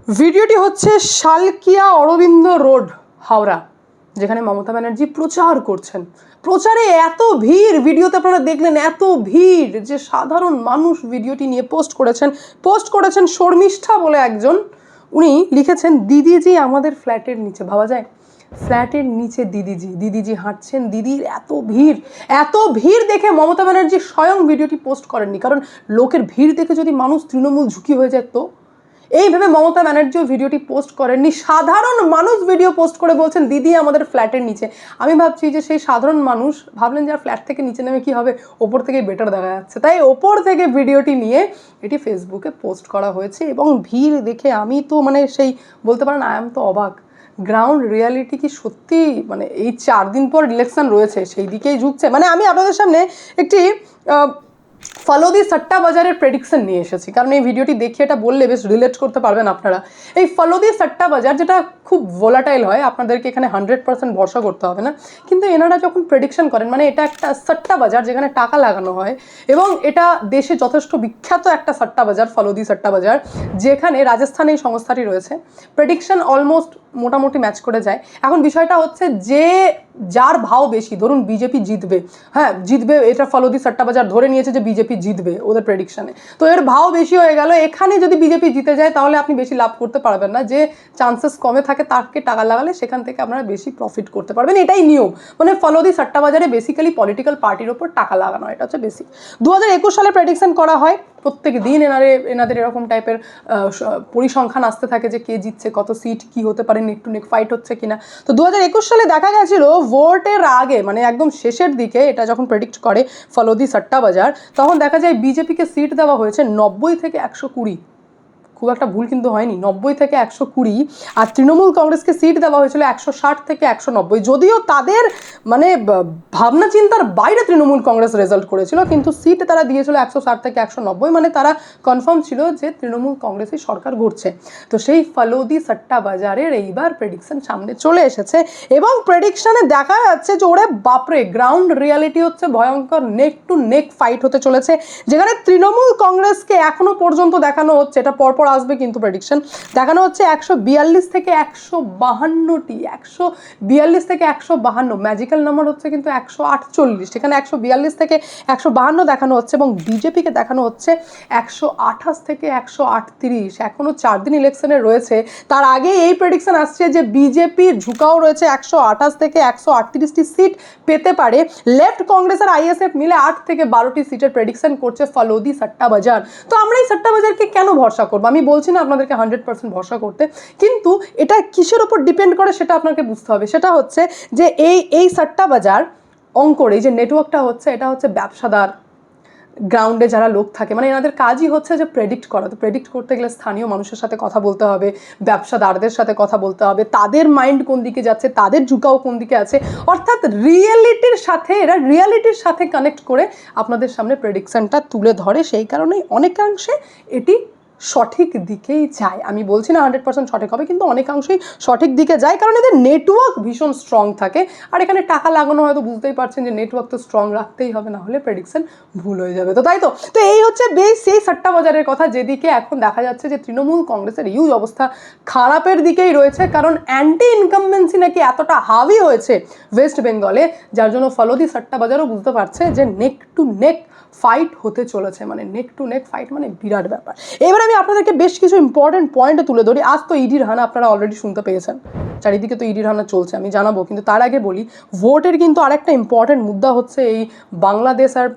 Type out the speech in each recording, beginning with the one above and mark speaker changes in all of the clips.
Speaker 1: ভিডিওটি হচ্ছে শালকিয়া অরবিন্দ রোড হাওড়া, যেখানে মমতা ব্যানার্জি প্রচার করছেন। প্রচারে এত ভিড়, ভিডিওতে আপনারা দেখলেন এত ভিড় যে সাধারণ মানুষ ভিডিওটি নিয়ে পোস্ট করেছেন শর্মিষ্ঠা বলে একজন। উনি লিখেছেন, দিদিজি আমাদের ফ্ল্যাটের নিচে। ভাবা যায়, ফ্ল্যাটের নিচে দিদিজি হাঁটছেন, দিদির এত ভিড় দেখে মমতা ব্যানার্জি স্বয়ং ভিডিওটি পোস্ট করেননি, কারণ লোকের ভিড় দেখে যদি মানুষ তৃণমূল ঝুঁকি হয়ে যায়। তো এইভাবে মমতা ব্যানার্জিও ভিডিওটি পোস্ট করেননি, সাধারণ মানুষ ভিডিও পোস্ট করে বলছেন দিদি আমাদের ফ্ল্যাটের নিচে। আমি ভাবছি যে সেই সাধারণ মানুষ ভাবলেন যে আর ফ্ল্যাট থেকে নিচে নেমে কি হবে, ওপর থেকে বেটার দেখা যাচ্ছে, তাই ওপর থেকে ভিডিওটি নিয়ে এটি ফেসবুকে পোস্ট করা হয়েছে। এবং ভিড় দেখে আমি তো সেই বলতে পারেন আই এম তো অবাক। গ্রাউন্ড রিয়ালিটি কি সত্যি এই 4 দিন পর ইলেকশন রয়েছে সেই দিকেই ঝুঁকছে? আমি আপনাদের সামনে একটি ফলোদি সাট্টা বাজারের প্রেডিকশন নিয়ে এসেছি, কারণ এই ভিডিওটি দেখে এটা বললে বেশ রিলেট করতে পারবেন আপনারা। এই ফলোদি সাট্টা বাজার যেটা খুব ভোলাটাইল হয়, আপনাদেরকে এখানে 100% ভরসা করতে হবে না, কিন্তু এনারা যখন প্রেডিকশন করেন এটা একটা সাট্টা বাজার যেখানে টাকা লাগানো হয়, এবং এটা দেশে যথেষ্ট বিখ্যাত একটা সাট্টা বাজার, ফলোদি সাট্টা বাজার, যেখানে রাজস্থানে এই সংস্থাটি রয়েছে। প্রেডিকশন অলমোস্ট মোটামুটি ম্যাচ করে যায়। এখন বিষয়টা হচ্ছে যে যার ভাও বেশি, ধরুন বিজেপি জিতবে, জিতবে, এটা ফলোদি সাট্টা বাজার ধরে নিয়েছে যে বিজেপি জিতবে ওদের প্রেডিকশনে, তো এর ভাও বেশি হয়ে গেল। এখানে যদি বিজেপি জিতে যায় তাহলে আপনি বেশি লাভ করতে পারবেন না, যে চান্সেস কমে থাকে তাকে টাকা লাগালে সেখান থেকে আপনারা বেশি প্রফিট করতে পারবেন, এটাই নিয়ম। ফলোদি সাট্টা বাজারে বেসিক্যালি পলিটিক্যাল পার্টির ওপর টাকা লাগানো, এটা হচ্ছে বেসিক। 2021 সালে প্রেডিকশন করা হয়, প্রত্যেক দিন এনাদের এরকম টাইপের পরিসংখ্যান আসতে থাকে যে কে জিতছে, কত সিট, কি হতে পারে, নেক টু নেক ফাইট হচ্ছে কিনা। তো 2021 সালে দেখা গেছিল ভোটের আগে, একদম শেষের দিকে এটা যখন প্রেডিক্ট করে ফলোদি সাট্টা বাজার, তখন দেখা যায় বিজেপিকে সিট দেওয়া হয়েছে 90 থেকে 120। খুব একটা ভুল কিন্তু হয়নি, 90 থেকে 120। আর তৃণমূল কংগ্রেসকে সিট দেওয়া হয়েছিল 160 থেকে 190। যদিও তাদের ভাবনা চিন্তার বাইরে তৃণমূল কংগ্রেস রেজাল্ট করেছিল, কিন্তু সিট তারা দিয়েছিল 160 থেকে 190, তারা কনফার্ম ছিল যে তৃণমূল কংগ্রেসই সরকার গড়ছে। তো সেই ফলোদি সাট্টা বাজারের এইবার প্রেডিকশন সামনে চলে এসেছে, এবং প্রেডিকশনে দেখা যাচ্ছে যে ওরে বাপরে, গ্রাউন্ড রিয়ালিটি হচ্ছে ভয়ঙ্কর, নেক টু নেক ফাইট হতে চলেছে, যেখানে তৃণমূল কংগ্রেসকে এখনো পর্যন্ত দেখানো হচ্ছে, এটা পরপর আসবে কিন্তু প্রেডিকশন, দেখানো হচ্ছে 142 থেকে 152টি, 142 থেকে 152, ম্যাজিক্যাল নাম্বার হচ্ছে কিন্তু 148, এখানে 142 থেকে 152 দেখানো হচ্ছে, এবং বিজেপিকে দেখানো হচ্ছে 128 থেকে 138। এখনো 4 দিন ইলেকশনের রয়েছে, তার আগে এই প্রেডিকশন আসছে যে বিজেপির ঝুঁকাও রয়েছে 128 থেকে 138টি সিট পেতে পারে। লেফট কংগ্রেস আর আইএসএফ মিলে 8 থেকে 12টি সিটের প্রেডিকশন করছে ফলোদি সাট্টা বাজার। তো আমরা এই সাট্টা বাজারকে কেন ভরসা করবো? আমি বলছি না আপনাদেরকে 100% ভরসা করতে, কিন্তু এটা কিসের ওপর ডিপেন্ড করে সেটা আপনাকে বুঝতে হবে। সেটা হচ্ছে যে এই সাট্টা বাজার অঙ্কর এই যে নেটওয়ার্কটা হচ্ছে, এটা হচ্ছে ব্যবসাদার, গ্রাউন্ডে যারা লোক থাকে, এনাদের কাজই হচ্ছে যে প্রেডিক্ট করা। তো প্রেডিক্ট করতে গেলে স্থানীয় মানুষের সাথে কথা বলতে হবে, ব্যবসাদারদের সাথে কথা বলতে হবে, তাদের মাইন্ড কোন দিকে যাচ্ছে, তাদের ঝুঁকাও কোন দিকে আছে, অর্থাৎ রিয়ালিটির সাথে কানেক্ট করে আপনাদের সামনে প্রেডিকশনটা তুলে ধরে। সেই কারণেই অনেকাংশে এটি সঠিক দিকেই যায়। আমি বলছি না 100% সঠিক হবে, কিন্তু অনেকাংশেই সঠিক দিকে যায়, কারণ এদের নেটওয়ার্ক ভীষণ স্ট্রং থাকে। আর এখানে টাকা লাগানো হয়তো বুঝতেই পারছেন যে নেটওয়ার্ক তো স্ট্রং রাখতেই হবে, না হলে প্রেডিকশন ভুল হয়ে যাবে। তো তাই তো এই হচ্ছে বেশ সেই সাট্টা বাজারের কথা, যেদিকে এখন দেখা যাচ্ছে যে তৃণমূল কংগ্রেসের ইউজ অবস্থা খারাপের দিকেই রয়েছে, কারণ অ্যান্টি ইনকামবেন্সি নাকি এতটা হাভি হয়েছে ওয়েস্ট বেঙ্গলে, যার জন্য ফলোদি সাট্টা বাজারও বুঝতে পারছে যে নেক টু নেক ফাইট হতে চলেছে। নেক টু নেক ফাইট বিরাট ব্যাপার। এবার আমি আপনাদেরকে বেশ কিছু ইম্পর্টেন্ট পয়েন্ট তুলে ধরি। আজ তো ইডির হানা আপনারা অলরেডি শুনতে পেয়েছেন, চারিদিকে তো ইডির হানা চলছে, আমি জানাবো, কিন্তু তার আগে বলি ভোটের কিন্তু আরেকটা ইম্পর্টেন্ট মুদ্রা হচ্ছে এই বাংলাদেশ আর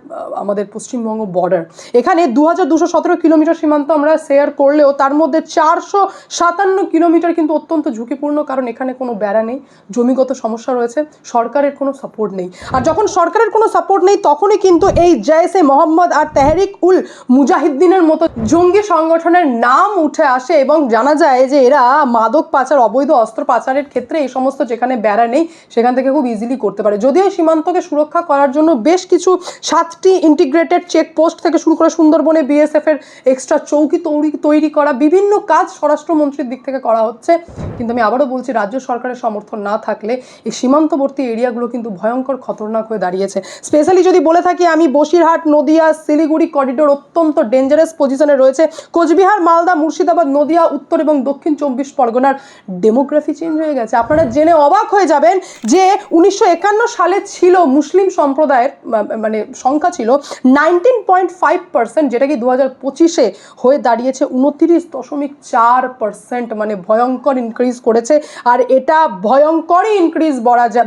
Speaker 1: আমাদের পশ্চিমবঙ্গ বর্ডার। এখানে 2217 কিলোমিটার সীমান্ত আমরা শেয়ার করলেও তার মধ্যে 457 কিলোমিটার কিন্তু অত্যন্ত ঝুঁকিপূর্ণ, কারণ এখানে কোনো বেড়া নেই, জমিগত সমস্যা রয়েছে, সরকারের কোনো সাপোর্ট নেই। আর যখন সরকারের কোনো সাপোর্ট নেই তখনই কিন্তু এই জৈশে মোহাম্মদ আর তেহরিক উল মুজাহিদ্দিনের মতো জঙ্গি সংগঠনের নাম উঠে আসে, এবং জানা যায় যে এরা মাদক পাচার, অবৈধ অস্ত্র পাচারের বর্ডারের ক্ষেত্রে এই সমস্ত যেখানে বেড়া নেই সেখান থেকে খুব ইজিলি করতে পারে। যদিও সীমান্তকে সুরক্ষা করার জন্য বেশ কিছু 7টি ইন্টিগ্রেটেড চেকপোস্ট থেকে শুরু করে সুন্দরবনে বিএসএফ এর এক্সট্রা চৌকি তৈরি করা বিভিন্ন কাজ স্বরাষ্ট্রমন্ত্রীর দিক থেকে করা হচ্ছে, কিন্তু আমি আবারও বলছি রাজ্য সরকারের সমর্থন না থাকলে এই সীমান্তবর্তী এরিয়াগুলো কিন্তু ভয়ঙ্কর খতরনাক হয়ে দাঁড়িয়েছে। স্পেশালি যদি বলে থাকি আমি, বসিরহাট, নদিয়া, শিলিগুড়ি করিডোর অত্যন্ত ডেঞ্জারাস পজিশনে রয়েছে। কোচবিহার, মালদা, মুর্শিদাবাদ, নদিয়া, উত্তর এবং দক্ষিণ 24 পরগনার ডেমোগ্রাফি চেঞ্জ হয়ে গেছে। আপনারা জেনে অবাক হয়ে যাবেন যে 1951 সালে ছিল মুসলিম সম্প্রদায়ের মানে সংখ্যা ছিল 19.5%, যেটা কি 2025-এ হয়ে দাঁড়িয়েছে 29.4%, মানে ভয়ঙ্কর ইনক্রিজ করেছে। আর এটা ভয়ঙ্করই ইনক্রিজ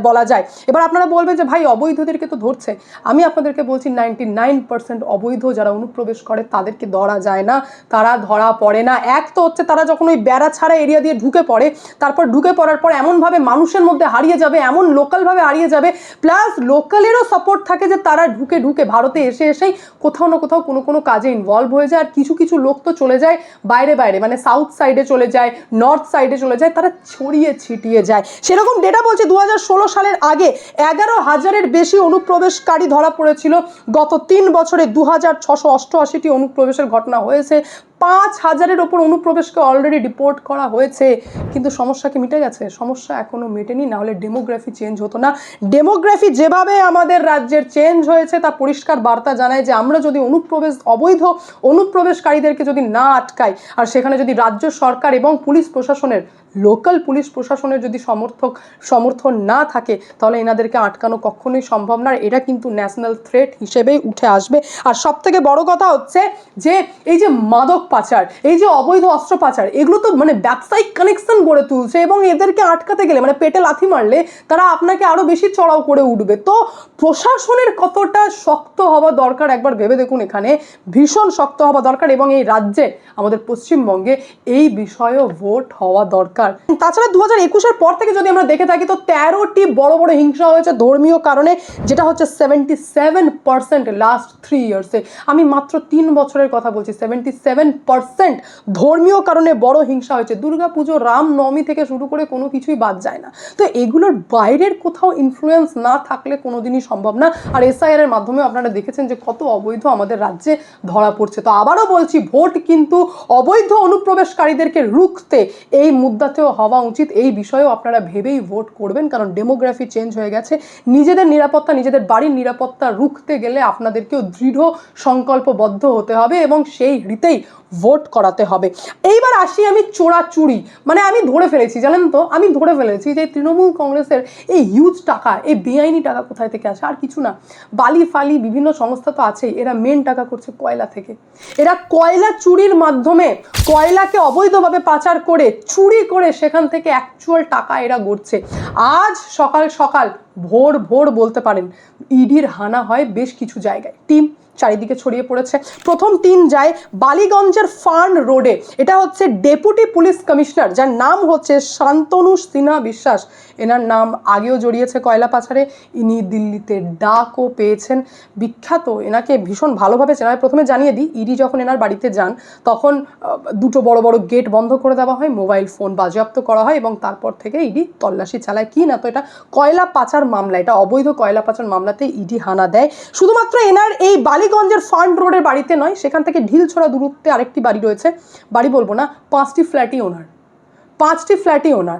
Speaker 1: বলা যায়। এবার আপনারা বলবেন যে ভাই অবৈধদেরকে তো ধরছে, আমি আপনাদেরকে বলছি 99% অবৈধ যারা অনুপ্রবেশ করে তাদেরকে ধরা যায় না, তারা ধরা পড়ে না। এক তো হচ্ছে তারা যখন ওই বেড়া ছাড়া এরিয়া দিয়ে ঢুকে পড়ে, তারপর ঢুকে পড়ার পর এমনভাবে মানুষের মধ্যে হারিয়ে যাবে, এমন লোকালভাবে হারিয়ে যাবে, প্লাস লোকালেরও সাপোর্ট থাকে যে তারা ঢুকে ভারতে এসেই কোথাও না কোথাও কোনো কাজে ইনভলভ হয়ে যায়। আর কিছু লোক তো চলে যায় বাইরে, মানে সাউথ সাইডে চলে যায়, নর্থ সাইডে চলে যায়, তারা ছড়িয়ে ছিটিয়ে যায়। সেরকম ডেটা বলছে 2016 সালের আগে 11,000-এর বেশি অনুপ্রবেশকারী ধরা পড়েছিল। গত 3 বছরে 2,688টি অনুপ্রবেশের ঘটনা হয়েছে। 5,000-এর ওপর অনুপ্রবেশকে অলরেডি ডিপোর্ট করা হয়েছে। কিন্তু সমস্যা কি মিটে গেছে? সমস্যা এখনো মেটেনি, না হলে ডেমোগ্রাফি চেঞ্জ হতো না। ডেমোগ্রাফি যেভাবে আমাদের রাজ্যের চেঞ্জ হয়েছে তা পরিষ্কার বার্তা জানায় যে আমরা যদি অবৈধ অনুপ্রবেশকারীদেরকে যদি না আটকাই, আর সেখানে যদি রাজ্য সরকার এবং পুলিশ প্রশাসনের, লোকাল পুলিশ প্রশাসনের যদি সমর্থন না থাকে, তাহলে এনাদেরকে আটকানো কখনোই সম্ভব না। এটা কিন্তু ন্যাশনাল থ্রেট হিসেবেই উঠে আসবে। আর সব থেকে বড় কথা হচ্ছে যে এই যে মাদক পাচার, এই যে অবৈধ অস্ত্র পাচার, এগুলো তো মানে ব্যবসায়িক কানেকশন গড়ে তুলছে, এবং এদেরকে আটকাতে গেলে মানে পেটে লাথি মারলে তারা আপনাকে আরো বেশি চড়াও করে উঠবে। তো প্রশাসনের কতটা শক্ত হওয়া দরকার একবার ভেবে দেখুন, এখানে ভীষণ শক্ত হওয়া দরকার, এবং এই রাজ্যে আমাদের পশ্চিমবঙ্গে এই বিষয়েও ভোট হওয়া দরকার। তাছাড়া 2021-এর পর থেকে যদি আমরা দেখে থাকি তো 13টি বড় হিংসা হয়েছে ধর্মীয় কারণে, যেটা হচ্ছে 77% লাস্ট 3 ইয়ার্সে। আমি মাত্র 3 বছরের কথা বলছি, 77% ধর্মীয় কারণে বড় হিংসা হয়েছে। দুর্গাপুজো, রামনবমী থেকে শুরু করে কোনো কিছুই বাদ যায় না। তো এগুলোর বাইরের কোথাও ইনফ্লুয়েন্স না থাকলে কোনোদিনই সম্ভব না। আর এসআইআর এর মাধ্যমে আপনারা দেখেছেন যে কত অবৈধ আমাদের রাজ্যে ধরা পড়ছে। তো আবারও বলছি, ভোট কিন্তু অবৈধ অনুপ্রবেশকারীদেরকে রুখতে এই মুদ্রাতেও হওয়া উচিত। এই বিষয়েও আপনারা ভেবেই ভোট করবেন, কারণ ডেমোগ্রাফি চেঞ্জ হয়ে গেছে। নিজেদের নিরাপত্তা, নিজেদের বাড়ির নিরাপত্তা রুখতে গেলে আপনাদেরকেও দৃঢ় সংকল্পবদ্ধ হতে হবে এবং সেই রীতেই ভোট করাতে হবে। এইবার আসি আমি চোরাচুরি, মানে আমি ধরে ফেলেছি, জানেন তো, আমি ধরে ফেলেছি যে তৃণমূল কংগ্রেসের এই হিউজ টাকা, এই বেআইনি টাকা কোথায় থেকে আসে? আর কিছু না, বালি ফালি বিভিন্ন সংস্থা তো আছেই, এরা মেন টাকা করছে কয়লা থেকে। এরা কয়লা চুরির মাধ্যমে কয়লাকে অবৈধভাবে পাচার করে, চুরি করে সেখান থেকে অ্যাকচুয়াল টাকা এরা গড়ছে। আজ সকাল ভোর বলতে পারেন, ইডির হানা হয় বেশ কিছু জায়গায়, টিম চারিদিকে ছড়িয়ে পড়েছে। প্রথম 3 যায় বালিগঞ্জের ফার্ন রোডে। এটা হচ্ছে ডেপুটি পুলিশ কমিশনার, যার নাম হচ্ছে শান্তনু সিনহা বিশ্বাস। এনার নাম আগেও জড়িয়েছে কয়লা পাচারে। ইনি দিল্লিতে ডাকও পেয়েছেন, বিখ্যাত। এনাকে ভীষণ ভালোভাবে চেনা হয়। প্রথমে জানিয়ে দিই, ইডি যখন এনার বাড়িতে যান তখন 2টো বড় গেট বন্ধ করে দেওয়া হয়, মোবাইল ফোন বাজেয়াপ্ত করা হয়, এবং তারপর থেকে ইডি তল্লাশি চালায়। কি না, তো এটা কয়লা পাচার মামলা, এটা অবৈধ কয়লা পাচার মামলাতে ইডি হানা দেয়। শুধুমাত্র এনার এই বালিগঞ্জের ফার্ন রোডের বাড়িতে নয়, সেখান থেকে ঢিলছড়া দূরত্বে আরেকটি বাড়ি রয়েছে, বাড়ি বলবো না, 5টি ফ্ল্যাটই ওনার।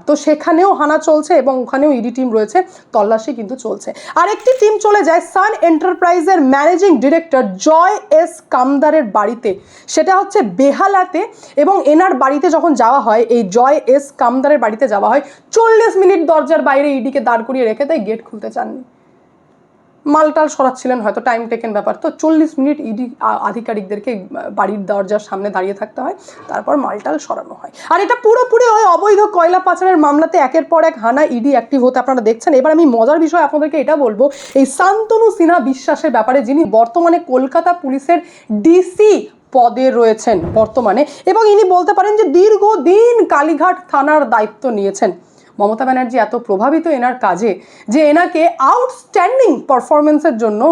Speaker 1: তো সেখানেও হানা চলছে এবং ওখানেও ইডি টিম রয়েছে, তল্লাশি কিন্তু চলছে। আরেকটি টিম চলে যায় সান এন্টারপ্রাইজের ম্যানেজিং ডিরেক্টর জয় এস কামদারের বাড়িতে, সেটা হচ্ছে বেহালাতে। এবং এনার বাড়িতে যখন যাওয়া হয়, এই জয় এস কামদারের বাড়িতে যাওয়া হয়, 40 মিনিট দরজার বাইরে ইডিকে দাঁড় করিয়ে রেখে দেয়, গেট খুলতে চাননি। মালটাল সরাচ্ছিলেন হয়তো, টাইম টেকেন ব্যাপার। তো 40 মিনিট ইডি আধিকারিকদেরকে বাড়ির দরজার সামনে দাঁড়িয়ে থাকতে হয়, তারপর মালটাল সরানো হয়। আর এটা পুরোপুরি ওই অবৈধ কয়লা পাচারের মামলাতে একের পর এক হানা ইডি অ্যাক্টিভ হতে আপনারা দেখছেন। এবার আমি মজার বিষয় আপনাদেরকে এটা বলবো, এই শান্তনু সিনহা বিশ্বাসের ব্যাপারে, যিনি বর্তমানে কলকাতা পুলিশের ডিসি পদে রয়েছেন বর্তমানে, এবং ইনি বলতে পারেন যে দীর্ঘদিন কালীঘাট থানার দায়িত্ব নিয়েছেন। মমতা ব্যানার্জি এত প্রভাবিত এনার কাজে যে এনাকে আউটস্ট্যান্ডিং পারফরমেন্সের জন্য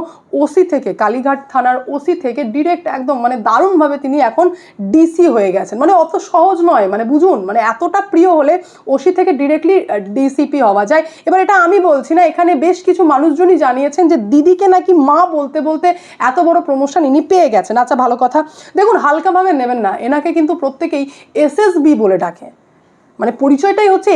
Speaker 1: ওসি থেকে, কালীঘাট থানার ওসি থেকে ডিরেক্ট একদম মানে দারুণভাবে তিনি এখন ডিসি হয়ে গেছেন। মানে অত সহজ নয়, মানে বুঝুন, মানে এতটা প্রিয় হলে ওসি থেকে ডিরেক্টলি ডিসিপি হওয়া যায়। এবার এটা আমি বলছি না, এখানে বেশ কিছু মানুষজনই জানিয়েছেন যে দিদিকে নাকি মা বলতে বলতে এত বড় প্রমোশন ইনি পেয়ে গেছেন। আচ্ছা, ভালো কথা। দেখুন, হালকাভাবে নেবেন না, এনাকে কিন্তু প্রত্যেকেই এসএসবি বলে ডাকে, মানে পরিচয়টাই হচ্ছে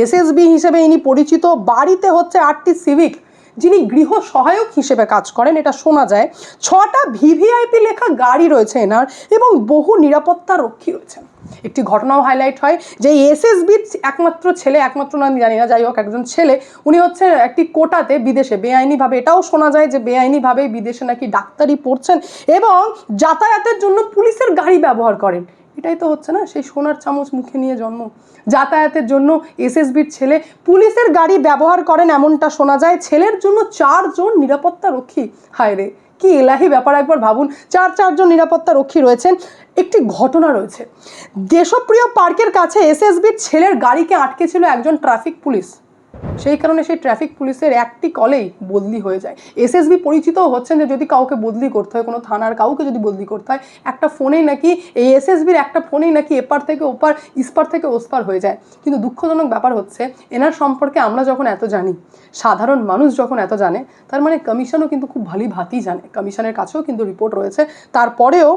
Speaker 1: এসএসবি হিসেবে ইনি পরিচিত। বাড়িতে হচ্ছে 8টি সিভিক, যিনি গৃহ সহায়ক হিসেবে কাজ করেন, এটা শোনা যায়। 6টা ভিভিআইপি লেখা গাড়ি রয়েছে এনার, এবং বহু নিরাপত্তা রক্ষী রয়েছেন। একটি ঘটনাও হাইলাইট হয় যে এসএসবির একমাত্র ছেলে, একমাত্র না আমি জানি না, যাই হোক একজন ছেলে, উনি হচ্ছে একটি কোটাতে বিদেশে বেআইনিভাবে, এটাও শোনা যায় যে বেআইনিভাবে বিদেশে নাকি ডাক্তারি পড়ছেন এবং যাতায়াতের জন্য পুলিশের গাড়ি ব্যবহার করেন। এটাই তো হচ্ছে না সেই সোনার চামচ মুখে নিয়ে জন্ম। যাতায়াতের জন্য এসএসবির ছেলে পুলিশের গাড়ি ব্যবহার করেন এমনটা শোনা যায়। ছেলের জন্য 4 জন নিরাপত্তা রক্ষী। হায় রে, কি এলাহি ব্যাপার, একবার ভাবুন, 4 জন নিরাপত্তা রক্ষী রয়েছেন। একটি ঘটনা রয়েছে, দেশপ্রিয় পার্কের কাছে এসএসবির ছেলের গাড়িকে আটকে ছিল একজন ট্রাফিক পুলিশ। সেই কারণে সেই ট্রাফিক পুলিশের একটি কলেই বদলি হয়ে যায়। এসএসবি পরিচিতও হচ্ছেন যে যদি কাউকে বদলি করতে হয়, কোনো থানার কাউকে যদি বদলি করতে হয়, একটা ফোনেই নাকি, এই এসএসবির একটা ফোনেই নাকি এপার থেকে ওপার, ইস্পার থেকে ওস্পার হয়ে যায়। কিন্তু দুঃখজনক ব্যাপার হচ্ছে, এনার সম্পর্কে আমরা যখন এত জানি, সাধারণ মানুষ যখন এত জানে, তার মানে কমিশনও কিন্তু খুব ভালো ভাতেই জানে। কমিশনের কাছেও কিন্তু রিপোর্ট রয়েছে। তারপরেও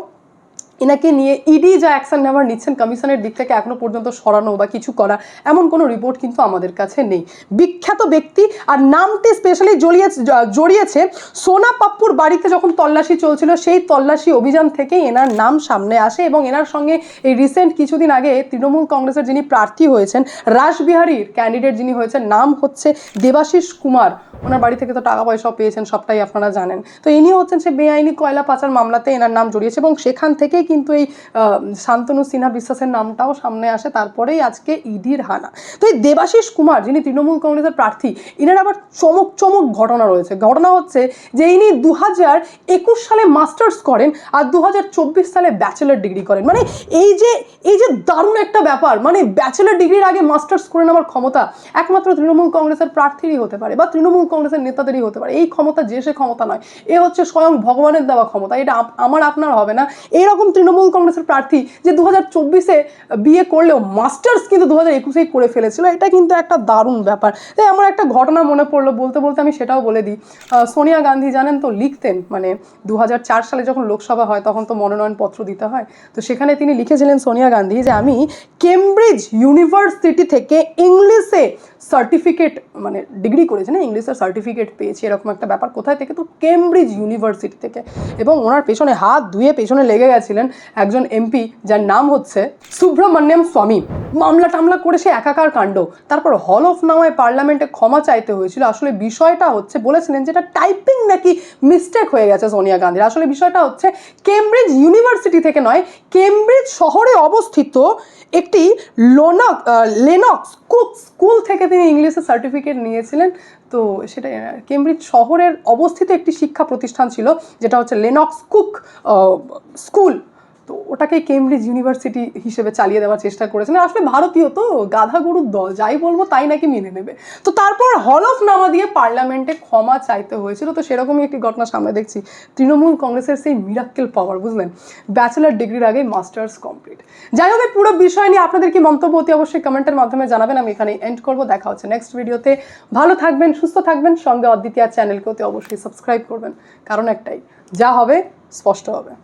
Speaker 1: এনাকে নিয়ে ইডি যা অ্যাকশন নেওয়ার নিচ্ছেন কমিশনের দিক থেকে, এখনো পর্যন্ত সরানো বা কিছু করা এমন কোনো রিপোর্ট কিন্তু আমাদের কাছে নেই। বিখ্যাত ব্যক্তি, আর নামটি স্পেশালি জড়িয়েছে সোনা পাপ্পুর বাড়িতে যখন তল্লাশি চলছিল, সেই তল্লাশি অভিযান থেকেই এনার নাম সামনে আসে। এবং এনার সঙ্গে এই রিসেন্ট কিছুদিন আগে তৃণমূল কংগ্রেসের যিনি প্রার্থী হয়েছেন, রাসবিহারীর ক্যান্ডিডেট যিনি হয়েছেন, নাম হচ্ছে দেবাশিস কুমার, ওনার বাড়ি থেকে তো টাকা পয়সা পেয়েছেন, সবটাই আপনারা জানেন। তো ইনি হচ্ছেন সে বেআইনি কয়লা পাচার মামলাতে এনার নাম জড়িয়েছে, এবং সেখান থেকেই কিন্তু এই শান্তনু সিনহা বিশ্বাসের নামটাও সামনে আসে। তারপরেই আজকে ইডির হানা। তো এই দেবাশিস কুমার, যিনি তৃণমূল কংগ্রেসের প্রার্থী, ইনার আবার চমক ঘটনা রয়েছে। ঘটনা হচ্ছে যে ইনি 2021 সালে মাস্টার্স করেন আর 2024 সালে ব্যাচেলার ডিগ্রি করেন। মানে এই যে দারুণ একটা ব্যাপার, মানে ব্যাচেলার ডিগ্রির আগে মাস্টার্স করে নেওয়ার ক্ষমতা একমাত্র তৃণমূল কংগ্রেসের প্রার্থীরই হতে পারে, বা তৃণমূল কংগ্রেসের নেতাদেরই হতে পারে। এই ক্ষমতা যে সে ক্ষমতা নয়, এ হচ্ছে স্বয়ং ভগবানের দেওয়া ক্ষমতা। এটা আমার আপনার হবে না। এইরকম তৃণমূল কংগ্রেসের প্রার্থী যে 2024-এ বিয়ে করলেও মাস্টার্স কিন্তু 2021-এই করে ফেলেছিল, এটা কিন্তু একটা দারুণ ব্যাপার। তাই আমার একটা ঘটনা মনে পড়লো, বলতে বলতে আমি সেটাও বলে দিই। সোনিয়া গান্ধী জানেন তো লিখতেন, মানে 2004 সালে যখন লোকসভা হয় তখন তো মনোনয়নপত্র দিতে হয়। তো সেখানে তিনি লিখেছিলেন, সোনিয়া গান্ধী, যে আমি কেমব্রিজ ইউনিভার্সিটি থেকে ইংলিশে সার্টিফিকেট, মানে ডিগ্রি করেছে না, ইংলিশের সার্টিফিকেট পেয়েছি, এরকম একটা ব্যাপার। কোথায় থেকে? তো কেমব্রিজ ইউনিভার্সিটি থেকে। এবং ওনার পেছনে হাত ধুয়ে পেছনে লেগে গেছিলেন একজন এমপি, যার নাম হচ্ছে সুব্রমণ্যম স্বামী। মামলা টামলা করে সে একাকার কাণ্ড। তারপর হলফনামায় পার্লামেন্টে ক্ষমা চাইতে হয়েছিল। আসলে বিষয়টা হচ্ছে, বলেছিলেন যেটা টাইপিং নাকি মিস্টেক হয়ে গেছে সোনিয়া গান্ধীর। আসলে বিষয়টা হচ্ছে কেমব্রিজ ইউনিভার্সিটি থেকে নয়, কেমব্রিজ শহরে অবস্থিত একটি লেনক্স কুক স্কুল থেকে তিনি ইংলিশে সার্টিফিকেট নিয়েছিলেন। তো সেটা কেমব্রিজ শহরের অবস্থিত একটি শিক্ষা প্রতিষ্ঠান ছিল, যেটা হচ্ছে লেনক্স কুক স্কুল। তো ওটাকে কেমব্রিজ ইউনিভার্সিটি হিসেবে চালিয়ে দেওয়ার চেষ্টা করেছেন। আসলে ভারতীয় তো গাধা গরুর দল, যাই বলবো তাই নাকি মেনে নেবে। তো তারপর হলফনামা দিয়ে পার্লামেন্টে ক্ষমা চাইতে হয়েছিল। তো সেরকমই একটি ঘটনা সামনে দেখছি, তৃণমূল কংগ্রেসের সেই মিরাক্কেল পাওয়ার, বুঝলেন, ব্যাচেলার ডিগ্রির আগে মাস্টার্স কমপ্লিট। যাই হোক, পুরো বিষয় নিয়ে আপনাদের কি মন্তব্য অতি অবশ্যই কমেন্টের মাধ্যমে জানাবেন। আমি এখানে এন্ড করবো, দেখা হচ্ছে নেক্সট ভিডিওতে। ভালো থাকবেন, সুস্থ থাকবেন, সঙ্গে অদ্বিতীয়া চ্যানেলকে অতি অবশ্যই সাবস্ক্রাইব করবেন। কারণ একটাই, যা হবে স্পষ্ট হবে।